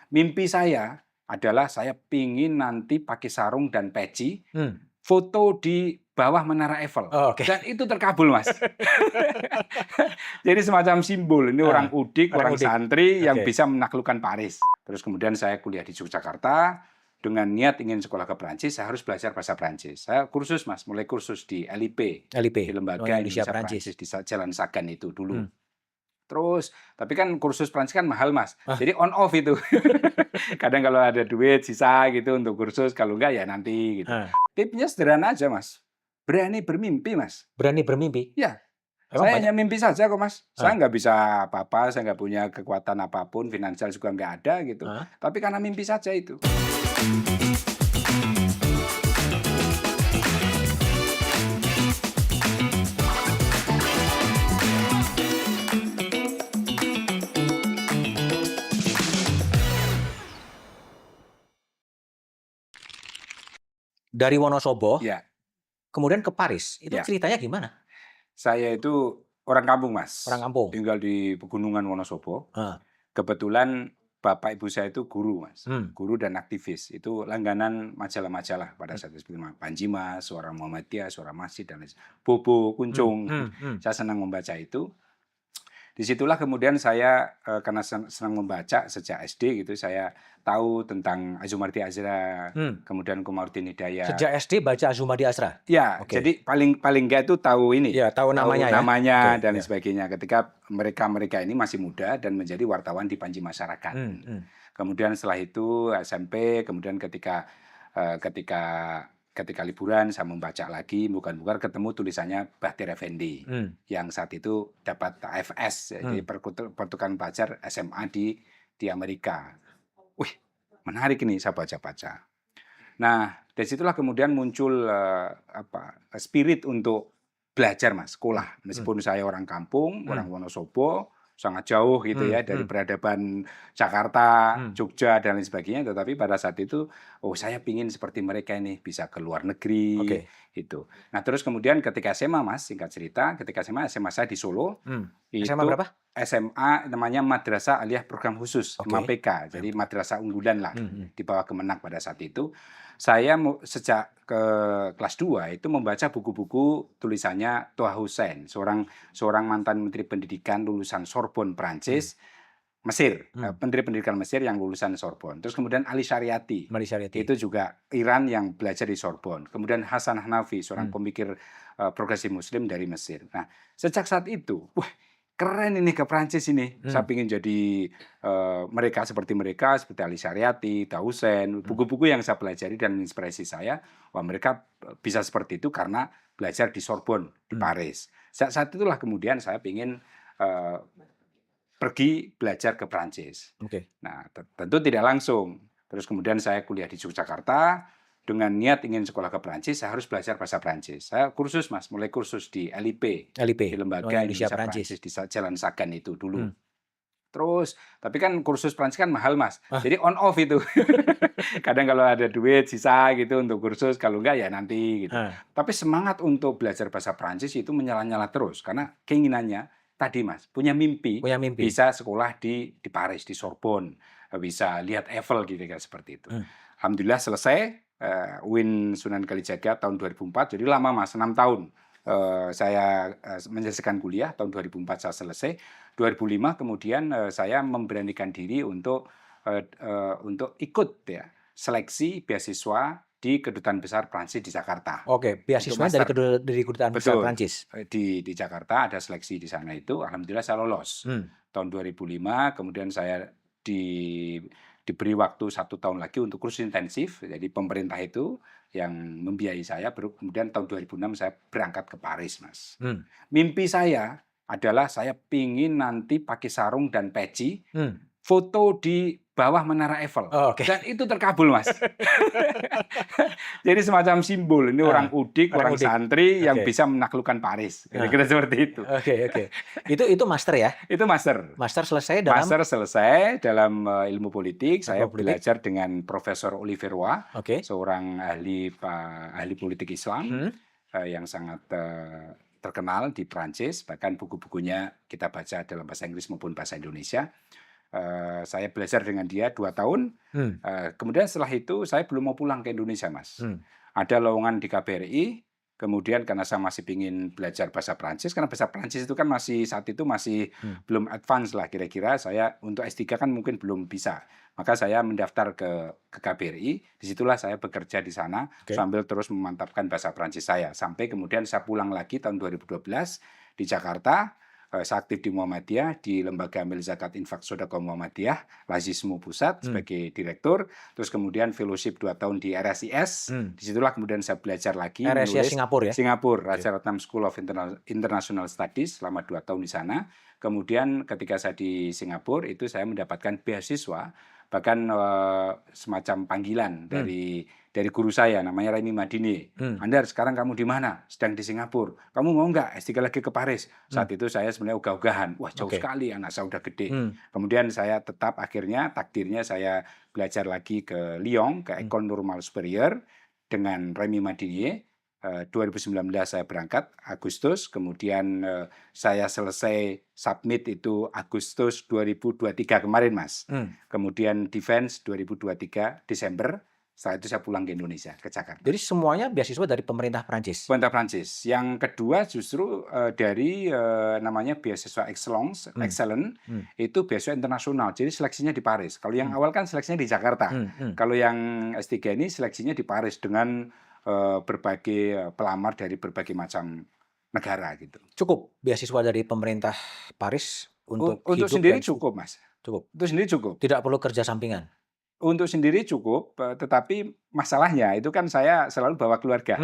Mimpi saya adalah saya pingin nanti pakai sarung dan peci, Hmm. foto di bawah Menara Eiffel. Oh, oke. Dan itu terkabul, Mas. Jadi semacam simbol, ini orang udik, Orang orang udik. santri yang Oke. bisa menaklukkan Paris. Terus kemudian saya kuliah di Yogyakarta, dengan niat ingin sekolah ke Prancis, saya harus belajar bahasa Prancis. Saya kursus, Mas, mulai kursus di LIP, LIP, di Lembaga Indonesia Indonesia Prancis, Perancis. di Jalan Sagan itu dulu. Hmm. Terus, tapi kan kursus Prancis kan mahal, Mas. Ah. Jadi on off itu. Kadang kalau ada duit sisa gitu untuk kursus, kalau enggak ya nanti gitu. Ah. Tipsnya sederhana aja, Mas. Berani bermimpi, Mas. Berani bermimpi? Ya, Emang saya hanya banyak mimpi saja kok, Mas. Saya Ah. nggak bisa apa-apa, saya nggak punya kekuatan apapun, finansial juga nggak ada gitu. Ah. Tapi karena mimpi saja itu. Dari Wonosobo, Ya, kemudian ke Paris, itu ya. ceritanya gimana? Saya itu orang kampung, Mas. Orang kampung? Tinggal di pegunungan Wonosobo. Ah. Kebetulan bapak ibu saya itu guru, Mas. Hmm. Guru dan aktivis. Itu langganan majalah-majalah pada saat itu seperti Panji Mas, Suara Muhammadiyah, Suara Masjid, dan lain sebagainya. Bobo, Kuncung. Saya senang membaca itu. Disitulah kemudian saya karena senang membaca sejak SD gitu, saya tahu tentang Azumardi Azra, kemudian Komarudin Hidayat. Sejak SD baca Azumadi Asra? Ya, Oke. jadi paling nggak itu tahu ini, Ya, tahu namanya ya? Oke, dan lain ya. sebagainya. Ketika mereka ini masih muda dan menjadi wartawan di Panji Masyarakat. Kemudian setelah itu SMP, kemudian ketika liburan saya membaca lagi, bukan ketemu tulisannya Bahtiar Effendi yang saat itu dapat AFS, jadi pertukaran pelajar SMA di Amerika. Wih, menarik ini, saya baca-baca. Nah, dari situlah kemudian muncul spirit untuk belajar, Mas, sekolah. Meskipun saya orang kampung, orang Wonosobo, sangat jauh gitu ya dari peradaban Jakarta, Jogja dan lain sebagainya. Tetapi pada saat itu, saya pingin seperti mereka ini bisa ke luar negeri, itu. Nah, terus kemudian ketika SMA, Mas, singkat cerita, ketika SMA saya di Solo. SMA berapa? SMA namanya Madrasah Aliyah Program Khusus, MAPK. Jadi madrasah unggulan lah di bawah Kemenak pada saat itu. Saya sejak ke kelas 2 itu membaca buku-buku tulisannya Toha Hussein, seorang mantan Menteri Pendidikan lulusan Sorbonne Prancis, Mesir, Menteri Pendidikan Mesir yang lulusan Sorbonne. Terus kemudian Ali Syariati, itu juga Iran yang belajar di Sorbonne. Kemudian Hasan Hanafi, seorang pemikir progresif Muslim dari Mesir. Nah, sejak saat itu, wah, keren ini ke Prancis ini. Saya ingin jadi mereka seperti Ali Syariati, Toha Hussein. Buku-buku yang saya pelajari dan menginspirasi saya, wah mereka bisa seperti itu karena belajar di Sorbonne, di Paris. Saat itulah kemudian saya ingin pergi belajar ke Prancis. Nah, tentu tidak langsung. Terus kemudian saya kuliah di Yogyakarta. Dengan niat ingin sekolah ke Prancis, saya harus belajar bahasa Prancis. Saya kursus, Mas, mulai kursus di LIP, di Lembaga Indonesia Prancis, di Jalan Sagan itu dulu. Terus, tapi kan kursus Prancis kan mahal, Mas. Jadi on off itu. Kadang kalau ada duit sisa gitu untuk kursus, kalau enggak ya nanti gitu. Tapi semangat untuk belajar bahasa Prancis itu menyala-nyala terus. Karena keinginannya tadi, Mas, punya mimpi. Bisa sekolah di Paris, di Sorbonne. Bisa lihat Eiffel gitu kan, seperti itu. Alhamdulillah selesai. UIN Sunan Kalijaga tahun 2004, jadi lama, Mas, 6 tahun saya menyelesaikan kuliah. Tahun 2004 saya selesai. 2005 kemudian saya memberanikan diri untuk ikut ya seleksi beasiswa di Kedutaan Besar Prancis di Jakarta. Oke, beasiswa dari Kedutaan Besar Prancis. Di Jakarta ada seleksi di sana itu, alhamdulillah saya lolos. Tahun 2005 kemudian saya diberi waktu 1 tahun lagi untuk kursus intensif. Jadi pemerintah itu yang membiayai saya. Kemudian tahun 2006 saya berangkat ke Paris, Mas. Mimpi saya adalah saya pingin nanti pakai sarung dan peci, foto di bawah Menara Eiffel. Dan itu terkabul, Mas. Jadi semacam simbol, ini orang udik, orang santri yang bisa menaklukkan Paris. Kira-kira seperti itu. Itu master ya? Itu master. Master selesai dalam ilmu politik. Saya belajar dengan Profesor Olivier Roy, seorang ahli politik Islam yang sangat terkenal di Prancis. Bahkan buku-bukunya kita baca dalam bahasa Inggris maupun bahasa Indonesia. Saya belajar dengan dia 2 tahun. Kemudian setelah itu saya belum mau pulang ke Indonesia, Mas. Ada lowongan di KBRI. Kemudian karena saya masih ingin belajar bahasa Prancis, karena bahasa Prancis itu kan masih saat itu masih belum advance lah kira-kira. Saya untuk S3 kan mungkin belum bisa. Maka saya mendaftar ke KBRI. Disitulah saya bekerja di sana sambil terus memantapkan bahasa Prancis saya. Sampai kemudian saya pulang lagi tahun 2012 di Jakarta. Saya aktif di Muhammadiyah, di Lembaga Amil Zakat Infak Sodaqah Muhammadiyah, Lazismu Pusat sebagai direktur. Terus kemudian fellowship 2 tahun di RSIS. Disitulah kemudian saya belajar lagi RSIS Singapura ya? Singapura, Rajaratnam School of International Studies selama 2 tahun di sana. Kemudian ketika saya di Singapura itu saya mendapatkan beasiswa, bahkan semacam panggilan dari guru saya namanya Remy Madini. Andar, sekarang kamu di mana? Sedang di Singapura. Kamu mau nggak S3 lagi ke Paris? Saat itu saya sebenarnya ogah-ogahan. Wah, jauh sekali, anak saya udah gede. Kemudian saya tetap akhirnya takdirnya saya belajar lagi ke Lyon, ke École Normale Supérieure dengan Remy Madini. 2019 saya berangkat Agustus, kemudian saya selesai submit itu Agustus 2023 kemarin, Mas. Kemudian defense 2023 Desember. Setelah itu saya pulang ke Indonesia, ke Jakarta. Jadi semuanya beasiswa dari pemerintah Prancis? Pemerintah Prancis. Yang kedua justru dari namanya beasiswa excellence, itu beasiswa internasional. Jadi seleksinya di Paris. Kalau yang awal kan seleksinya di Jakarta. Kalau yang S3 ini seleksinya di Paris dengan berbagai pelamar dari berbagai macam negara gitu. Cukup beasiswa dari pemerintah Paris untuk hidup sendiri cukup, Mas. Cukup. Untuk sendiri cukup. Tidak perlu kerja sampingan. Untuk sendiri cukup, tetapi masalahnya itu kan saya selalu bawa keluarga.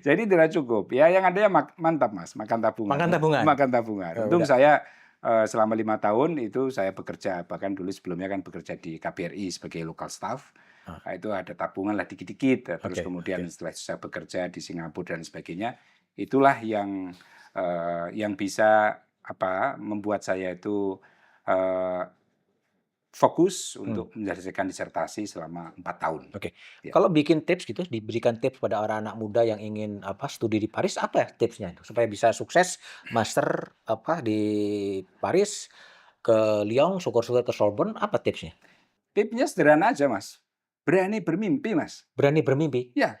jadi tidak cukup. Ya yang ada ya mantap, Mas, makan tabungan. Makan tabungan. Makan tabungan. Untung saya selama 5 tahun itu saya bekerja, bahkan dulu sebelumnya kan bekerja di KBRI sebagai local staff. Nah, itu ada tabungan lah dikit-dikit. Terus kemudian setelah saya bekerja di Singapura dan sebagainya, itulah yang bisa membuat saya itu fokus untuk menyelesaikan disertasi selama 4 tahun. Ya. Kalau bikin tips gitu, diberikan tips pada orang anak muda yang ingin studi di Paris, apa ya tipsnya itu supaya bisa sukses master di Paris, ke Lyon, syukur-syukur ke Sorbonne, apa tipsnya? Tipsnya sederhana aja, Mas. Berani bermimpi, Mas. Berani bermimpi? Ya.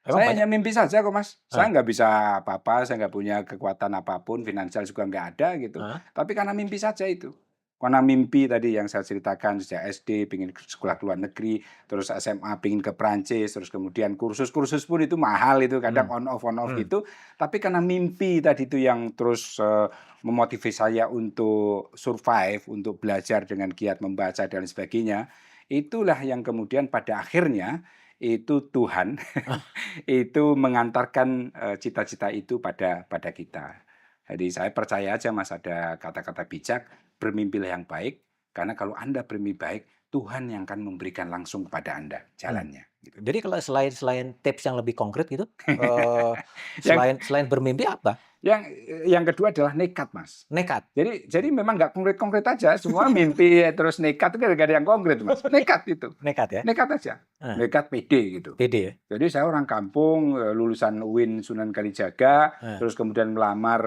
Saya hanya mimpi saja kok, Mas. Saya nggak bisa apa-apa, saya nggak punya kekuatan apapun, finansial juga nggak ada gitu. Tapi karena mimpi saja itu. Karena mimpi tadi yang saya ceritakan sejak SD, pingin sekolah ke luar negeri, terus SMA pingin ke Prancis, terus kemudian kursus-kursus pun itu mahal itu, kadang on off gitu. Tapi karena mimpi tadi itu yang terus memotivasi saya untuk survive, untuk belajar dengan giat membaca dan sebagainya, itulah yang kemudian pada akhirnya itu Tuhan itu mengantarkan cita-cita itu pada kita. Jadi saya percaya aja, Mas, ada kata-kata bijak, bermimpilah yang baik, karena kalau Anda bermimpi baik, Tuhan yang akan memberikan langsung kepada Anda jalannya. Gitu. Jadi kalau selain tips yang lebih konkret gitu, selain bermimpi apa? Yang kedua adalah nekat, Mas. Nekat. Jadi memang nggak konkret aja, semua mimpi terus nekat itu nggak ada yang konkret, Mas. Nekat itu. Nekat ya. Nekat aja. Nekat pede gitu. Pede ya. Jadi saya orang kampung, lulusan UIN Sunan Kalijaga, terus kemudian melamar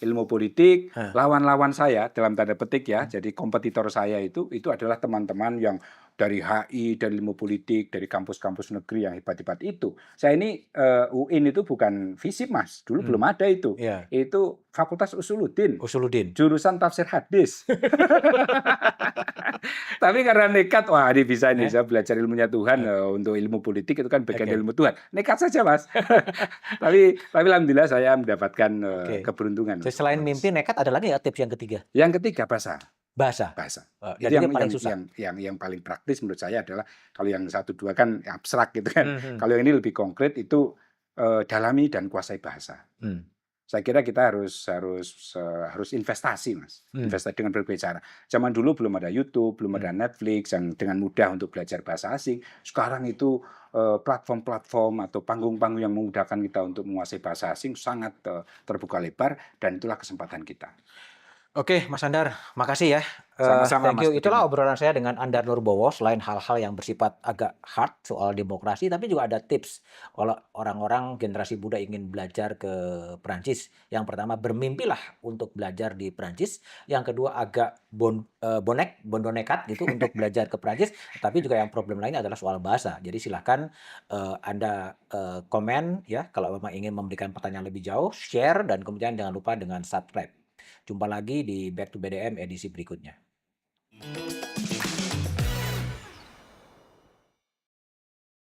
ilmu politik. Lawan-lawan saya dalam tanda petik ya, jadi kompetitor saya itu adalah teman-teman yang dari HI, dari ilmu politik, dari kampus-kampus negeri yang hebat-hebat itu. Saya ini UIN itu bukan FISIP, Mas. Dulu belum ada itu. Yeah. Itu Fakultas Usuluddin. Jurusan tafsir hadis. Tapi karena nekat, wah ini bisa nih, saya belajar ilmunya Tuhan untuk ilmu politik itu kan bagian ilmu Tuhan. Nekat saja, Mas. tapi alhamdulillah saya mendapatkan keberuntungan. Jadi selain mimpi, nekat, ada lagi ya tips yang ketiga? Yang ketiga bahasa. Itu yang paling susah. Yang paling praktis menurut saya adalah kalau yang 1, 2 kan abstrak gitu kan. Kalau yang ini lebih konkret itu dalami dan kuasai bahasa. Saya kira kita harus investasi, Mas. Investasi dengan berbagai cara. Zaman dulu belum ada YouTube, belum ada Netflix yang dengan mudah untuk belajar bahasa asing. Sekarang itu platform-platform atau panggung-panggung yang memudahkan kita untuk menguasai bahasa asing sangat terbuka lebar, dan itulah kesempatan kita. Oke, Mas Andar, makasih ya. Sama-sama Thank Mas you. Itulah Budiman. obrolan saya dengan Andar Nurbowo. Selain hal-hal yang bersifat agak hard soal demokrasi, tapi juga ada tips kalau orang-orang generasi muda ingin belajar ke Perancis. Yang pertama, bermimpilah untuk belajar di Perancis. Yang kedua, agak bondo nekat gitu untuk belajar ke Perancis. Tapi juga yang problem lainnya adalah soal bahasa. Jadi silahkan Anda komen ya kalau memang ingin memberikan pertanyaan lebih jauh, share dan kemudian jangan lupa dengan subscribe. Jumpa lagi di Back to BDM edisi berikutnya.